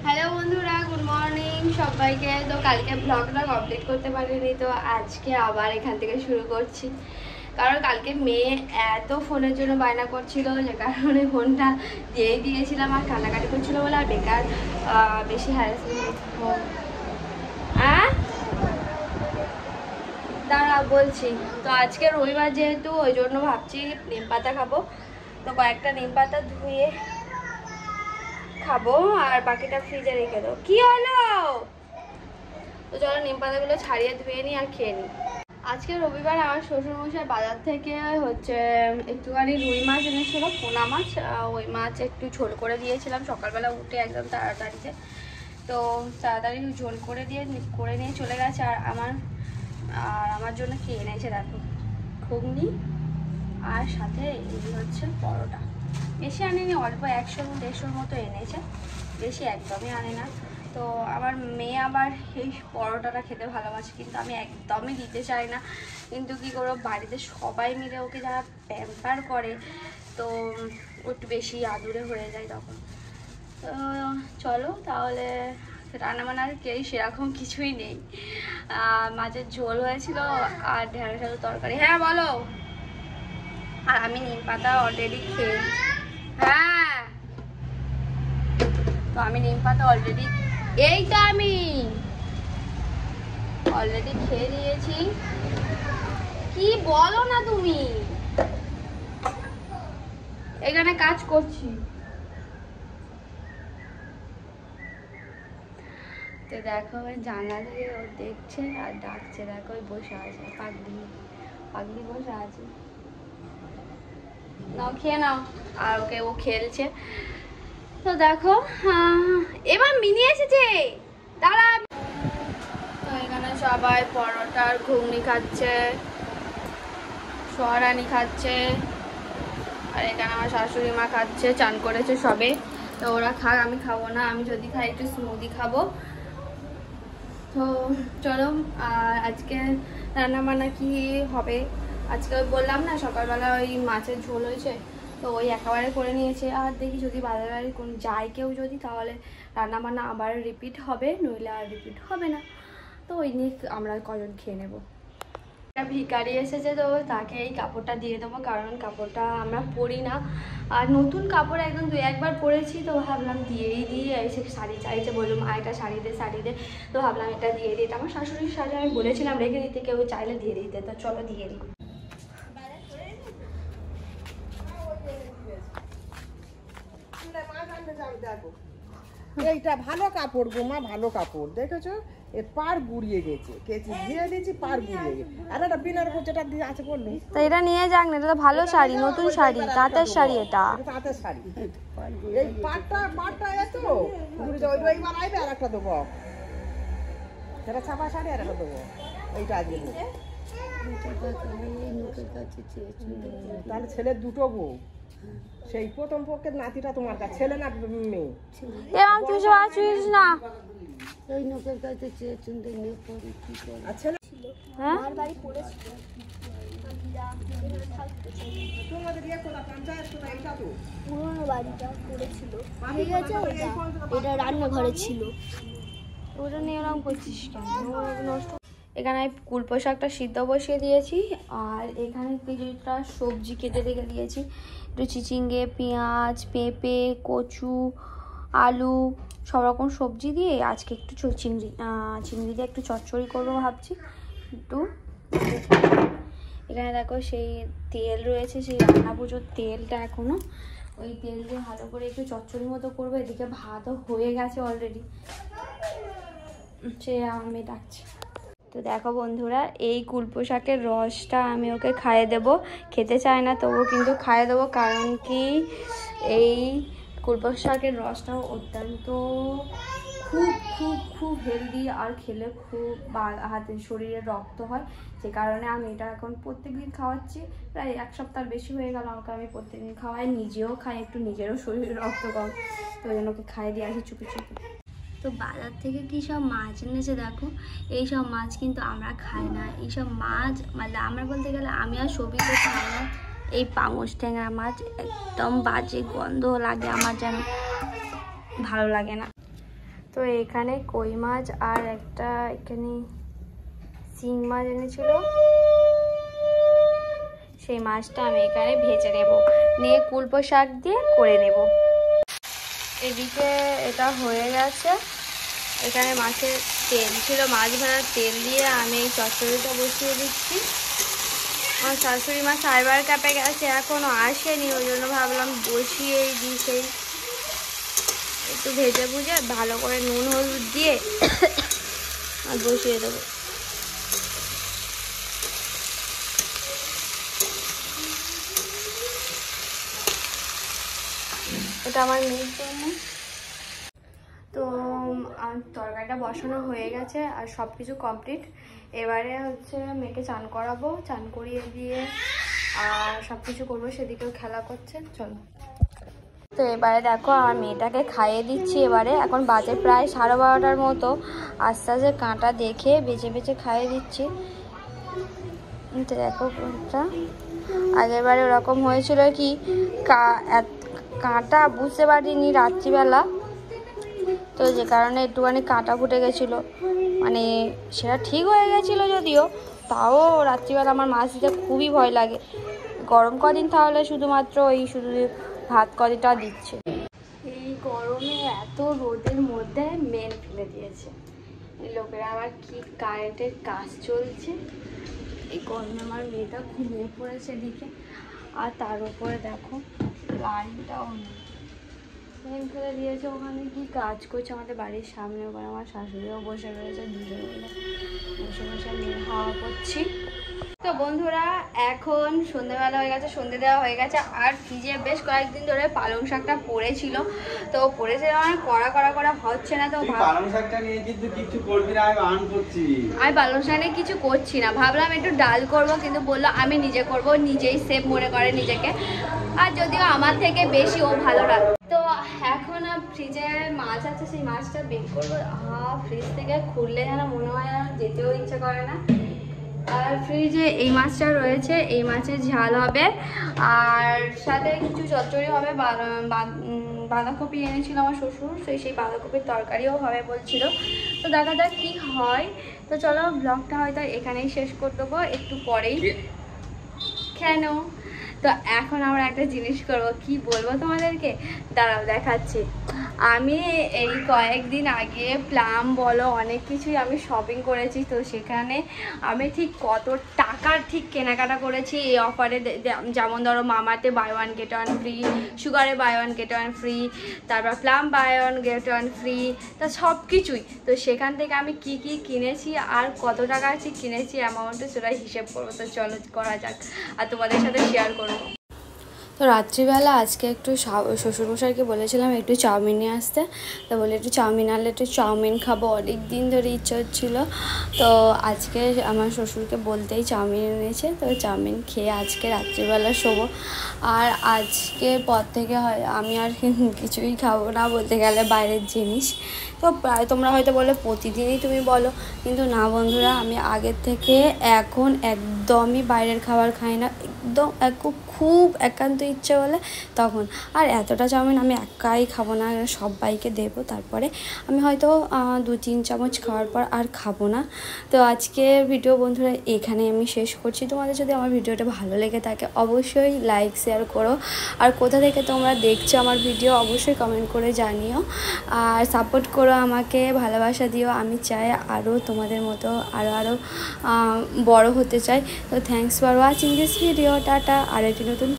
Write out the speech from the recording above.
Hello বন্ধুরা, good morning সবাইকে। তো কালকে ব্লগটা কমপ্লিট করতে পারিনি, তো আজকে আবার এখান থেকে শুরু করছি। কারণ কালকে মেয়ে এত ফোনের জন্য বায়না করছিল, যে কারণে ফোনটা দিয়েই দিয়েছিলাম। আর কান্নাকাটি করছিল বলে আর বেকার বেশি হ্যারাসমেন্ট। দাঁড়া বলছি। তো আজকে রবিবার যেহেতু, ওই জন্য ভাবছি নিম পাতা খাবো। তো কয়েকটা নিম পাতা ধুয়ে খাবো আর বাকিটা ফ্রিজে রেখে দেবো। কি হলো? তো চলো নিম পাতাগুলো ছাড়িয়ে ধুয়ে নিই আর খেয়ে নিই। আজকে রবিবার আমার শ্বশুরমশাই বাজার থেকে হচ্ছে একটুখানি রুই মাছ এনেছিল, পোনা মাছ। ওই মাছ একটু ঝোল করে দিয়েছিলাম সকালবেলা উঠে একদম তাড়াতাড়িতে। তো তাড়াতাড়ি ঝোল করে নিয়ে চলে গেছে। আর আমার জন্য কি এনেছে দেখো, ঘুগনি আর সাথে এই হচ্ছে পরোটা। বেশি আনেনি, অল্প 100-150 মতো এনেছে, বেশি একদমই আনে না। তো আমার মেয়ে আবার এই পরোটাটা খেতে ভালোবাসে, কিন্তু আমি একদমই দিতে চাই না। কিন্তু কী করবো, বাড়িতে সবাই মিলে ওকে যারা প্যাম্পার করে, তো একটু বেশি আদুরে হয়ে যায় তখন। তো চলো তাহলে, রান্নাবান্নার সেরকম কিছুই নেই। মাছের ঝোল হয়েছিল আর ঢেঁড়স আলু তরকারি। হ্যাঁ বলো। আর আমি নিম পাতা অলরেডি খেয়ে, হ্যাঁ তো আমি নিম পাতা অলরেডি খেয়ে নিয়েছি। কি বলো না তুমি, এখানে কাজ করছি। তো দেখো জানলা থেকে ও দেখছে আর ডাকছে, দেখো ওই বসে আছে, পাগলি বসে আছে। নাও খেয়ে নাও। আর ও খেলছে। তো দেখো এবার মিনি এসেছে, দাঁড়া। তো এখানে সবাই পরোটা আর ঘুগনি খাচ্ছে, সোয়ারানি খাচ্ছে। আর এখানে আমার শাশুড়ি মা খাচ্ছে, চান করেছে সবে। তো ওরা খাক, আমি খাবো না। আমি যদি খাই একটু স্মুদি খাবো। তো চলো, আর আজকে রান্নাবান্না কি হবে। আজকে ওই বললাম না সকালবেলা ওই মাছের ঝোল হয়েছে, তো ওই একেবারে করে নিয়েছে। আর দেখি যদি বাজারে কোন যায় কেউ যদি, তাহলে রান্নাবান্না আবার রিপিট হবে, নইলে আর রিপিট হবে না। তো ওই নিয়ে আমরা কজন খেয়ে নেবো। একটা ভিখারি এসেছে, তো তাকে এই কাপড়টা দিয়ে দেবো, কারণ কাপড়টা আমরা পরি না। আর নতুন কাপড় একদম 2-1বার পরেছি, তো ভাবলাম দিয়েই দিয়ে। এসে শাড়ি চাইছে, বললাম একটা শাড়ি দে। তো ভাবলাম এটা দিয়ে দিই। আমার শাশুড়ির শাড়ি আমি বলেছিলাম রেখে দিতে, কেউ চাইলে দিয়ে দিতে। তো চলো দিয়ে দিই। এইটা ভালো কাপড় গো মা, ভালো কাপড় দেখেছো, এর পার গুড়িয়ে গেছে, কেচি দিয়ে দিয়েছি, পার গুড়িয়ে গেছে। আর একটা বিনার উপর যেটা দিয়ে আছে বললো, তো এটা নিয়ে যাক না, এটা তো ভালো শাড়ি, নতুন শাড়ি, তাঁতের শাড়ি। এটা তাঁতের শাড়ি। এই পাটটা এত ঘুরে যাও, এইবার আইবে আর একটা দেবো, সেটা ছাপা শাড়ি আর একটা দেবো। এইটা আজকে তাহলে ছেলের দুটো বউ, সেই প্রথম পক্ষের নাতিটা তোমার কাছে, ছেলে না মেয়ে? ওই নোকের কাছে চেয়ে চুনতে নিয়ে পরে কি করে। আচ্ছা হ্যাঁ বাড়ি পড়েছিল তোমাদের ইয়ে কোথা, পঞ্চায়েত কোথা? এইটা তো পুরোনো বাড়িটা পড়েছিল, ঠিক আছে। এটা রান্নাঘরে ছিল। ওটা নিয়ে এরকম করছিস কেন? নষ্ট। এখানে কুলপো শাকটা সিদ্ধ বসিয়ে দিয়েছি। আর এখানে কিছুটা সবজি কেটে রেখে দিয়েছি, একটু চিচিঙ্গে, পেঁয়াজ, পেঁপে, কচু, আলু, সব রকম সবজি দিয়ে আজকে একটু চিংড়ি দিয়ে একটু চচ্চড়ি করবো ভাবছি একটু। এখানে দেখো সেই তেল রয়েছে, সেই রান্না পুজোর তেলটা এখনো, ওই তেল দিয়ে ভালো করে একটু চচ্চড়ি মতো করবো। এদিকে ভাতও হয়ে গেছে অলরেডি, সে আমি ডাকছি। তো দেখো বন্ধুরা, এই কুলপো শাকের রসটা আমি ওকে খাইয়ে দেবো। খেতে চায় না, তবুও কিন্তু খাইয়ে দেবো। কারণ কি, এই কুলপো শাকের রসটাও অত্যন্ত খুব হেলদি, আর খেলে খুব হাতের শরীরে রক্ত হয়। যে কারণে আমি এটা এখন প্রত্যেকদিন খাওয়াচ্ছি। প্রায় 1 সপ্তাহ বেশি হয়ে গেল আমাকে আমি প্রত্যেকদিন খাওয়াই, নিজেও খাই, একটু নিজেরও শরীরে রক্ত কম, তো ওই জন্য ওকে খাইয়ে দিয়ে আসি চুপি। তো বাজার থেকে কী সব মাছ এনেছে দেখো। এই সব মাছ কিন্তু আমরা খাই না। এইসব মাছ মানে আমরা বলতে গেলে আমি আর সবই তো খাই না। এই পাঙস ট্যাংরা মাছ একদম বাজে গন্ধ লাগে, আমার যেন ভালো লাগে না। তো এখানে কই মাছ আর একটা এখানে শিং মাছ এনেছিল, সেই মাছটা আমি এখানে ভেজে নেব, নিয়ে কুলপো শাক দিয়ে করে নেব। এদিকে এটা হয়ে গেছে, এখানে মাছের তেল ছিল, মাছ ভাজার তেল দিয়ে আমি এই চচ্চড়িটা বসিয়ে দিচ্ছি। আমার শাশুড়ি মা সাইবার ক্যাপে গেছে, এখনও আসেনি, ওই জন্য ভাবলাম বসিয়েই দিই, সেই একটু ভেজে ভুজে ভালো করে নুন হলুদ দিয়ে আর বসিয়ে দেবো। এটা আমার মেয়ের জন্য। তো তরকারিটা বসানো হয়ে গেছে আর সব কিছু কমপ্লিট। এবারে হচ্ছে মেয়েকে চান করাবো, চান করিয়ে দিয়ে আর সব কিছু করবো, সেদিকেও খেলা করছে। চলো, তো এবারে দেখো আমার মেয়েটাকে খাইয়ে দিচ্ছি। এবারে এখন বাজে প্রায় 12:30টার মতো, আস্তে আস্তে কাঁটা দেখে বেছে বেছে খাইয়ে দিচ্ছি। তো দেখো কোনটা, আগের বারে ওরকম হয়েছিল কি কাঁটা বুঝতে পারিনি রাত্রিবেলা, তো যে কারণে একটুখানি কাঁটা ফুটে গেছিলো, মানে সেটা ঠিক হয়ে গেছিলো যদিও, তাও রাত্রিবেলা আমার মাছ দিতে খুবই ভয় লাগে। গরম কদিন তাহলে শুধুমাত্র শুধু ভাত কদিনটা দিচ্ছে। এই গরমে এত রোদের মধ্যে মেন ফেলে দিয়েছে, লোকেরা আবার কি কারেন্টের কাজ চলছে। এই গরমে আমার মেয়েটা ঘুমিয়ে পড়েছে এদিকে, আর তার উপরে দেখো লাইনটাও নেই, মেন ফেলে দিয়েছে। ওখানে কি কাজ করছে আমাদের বাড়ির সামনে, ওখানে আমার শাশুড়িও বসে রয়েছে, দুজন মিলে বসে বসে মেয়ে হাওয়া করছি। তো বন্ধুরা এখন সন্ধ্যেবেলা হয়ে গেছে, সন্ধ্যে দেওয়া হয়ে গেছে, আর ফ্রিজে বেশ কয়েকদিন ধরে পালং শাকটা পড়েছিল, তো পড়েছে মানে করা হচ্ছে না। তো পালং শাকটা নিয়ে কিন্তু কিছু করবি না, আমি বারণ করছি। আমি পালং শাক নিয়ে কিছু করছি না, ভাবলাম একটু ডাল করব, কিন্তু বললো আমি নিজে করব, নিজেই সেভ মনে করে নিজেকে, আর যদিও আমার থেকে বেশি ও ভালো রাখে। তো এখন ফ্রিজে মাছ আছে, সেই মাছটা বের করবো। ফ্রিজ থেকে খুললে যেন মনে হয় যেতেও ইচ্ছে করে না। আর ফ্রিজে এই মাছটা রয়েছে, এই মাছের ঝাল হবে, আর সাথে কিছু চচ্চড়ি হবে। বাঁধাকপি এনেছিল আমার শ্বশুর, সেই বাঁধাকপির তরকারিও হবে বলছিল। তো দেখা যাক কি হয়। তো চলো ব্লগটা হয়তো এখানেই শেষ করে দেবো, একটু পরেই। কেন? তো এখন আমরা একটা জিনিস করবো, কি বলবো তোমাদেরকে, দাঁড়াও দেখাচ্ছি। আমি এই কয়েকদিন আগে প্লাম বলো অনেক কিছুই আমি শপিং করেছি, তো সেখানে আমি ঠিক কত টাকার ঠিক কেনাকাটা করেছি এই অফারে। যেমন ধরো মামাতে buy one get one free, সুগারে buy one get one free, তারপর plum buy one get one free, তা সব কিছুই। তো সেখান থেকে আমি কি কি কিনেছি আর কত টাকা ঠিক কিনেছি অ্যামাউন্টে সেটা হিসেব করবো। তো চলো করা যাক, আর তোমাদের সাথে শেয়ার করবো। তো রাত্রিবেলা আজকে একটু শ্বশুরমশাইকে বলেছিলাম একটু চাউমিন নিয়ে আসতে, তো বলে একটু চাউমিন আনলে একটু চাউমিন খাবো, অনেক দিন ধরে ইচ্ছা হচ্ছিলো। তো আজকে আমার শ্বশুরকে বলতেই চাউমিন এনেছে, তো চাউমিন খেয়ে আজকে রাত্রিবেলা শোবো। আর আজকের পর থেকে হয় আমি আর কিছুই খাবো না, বলতে গেলে বাইরের জিনিস। তো প্রায় তোমরা হয়তো বলে প্রতিদিনই তুমি বলো, কিন্তু না বন্ধুরা, আমি আগের থেকে এখন একদমই বাইরের খাবার খাই না, একদম খুব একান্ত ইচ্ছে বলে তখন। আর এতটা চাউমিন আমি একাই খাবো না, সবাইকে দেবো, তারপরে আমি হয়তো 2-3 চামচ খাওয়ার পর আর খাবো না। তো আজকে ভিডিও বন্ধুরা এখানে আমি শেষ করছি। তোমাদের যদি আমার ভিডিওটা ভালো লেগে থাকে অবশ্যই লাইক শেয়ার করো, আর কোথা থেকে তোমরা দেখছো আমার ভিডিও অবশ্যই কমেন্ট করে জানিও, আর সাপোর্ট করো আমাকে, ভালোবাসা দিও। আমি চাই আরও তোমাদের মতো আরও বড় হতে চাই। তো thanks for watching this video. Tata. আর একটি নতুন